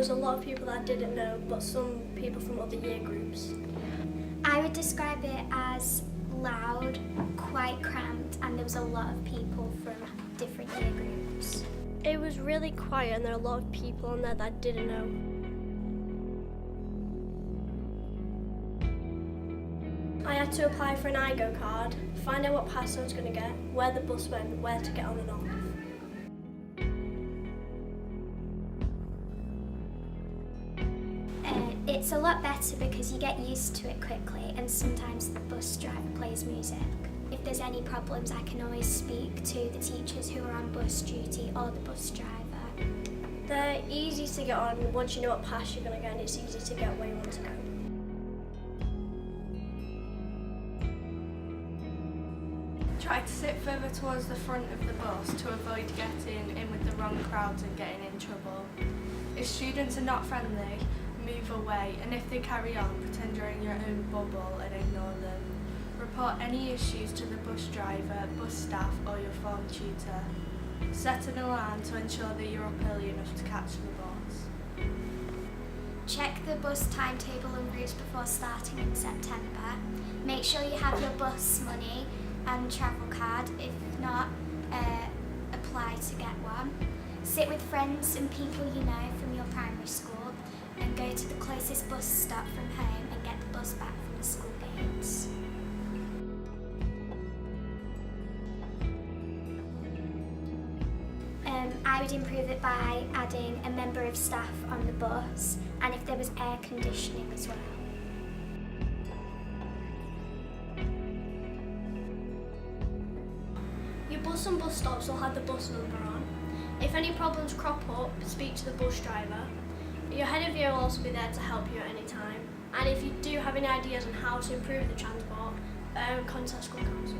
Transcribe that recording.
there's a lot of people that I didn't know, but some people from other year groups. I would describe it as loud, quite cramped, and there was a lot of people from different year groups. It was really quiet and there are a lot of people on there that I didn't know. I had to apply for an IGO card, find out what pass I was going to get, where the bus went, where to get on and off. It's a lot better because you get used to it quickly, and sometimes the bus driver plays music. If there's any problems, I can always speak to the teachers who are on bus duty or the bus driver. They're easy to get on once you know what pass you're going to get, and it's easy to get where you want to go. Try to sit further towards the front of the bus to avoid getting in with the wrong crowds and getting in trouble. If students are not friendly, move away, and if they carry on, pretend you're in your own bubble and ignore them. Report any issues to the bus driver, bus staff or your form tutor. Set an alarm to ensure that you're up early enough to catch the bus. Check the bus timetable and routes before starting in September. Make sure you have your bus money and travel card. If not, apply to get one. Sit with friends and people you know from your primary school, and go to the closest bus stop from home and get the bus back from the school gates. I would improve it by adding a member of staff on the bus, and if there was air conditioning as well. Your bus and bus stops will have the bus number on. If any problems crop up, speak to the bus driver. Your head of year will also be there to help you at any time. And if you do have any ideas on how to improve the transport, contact school council.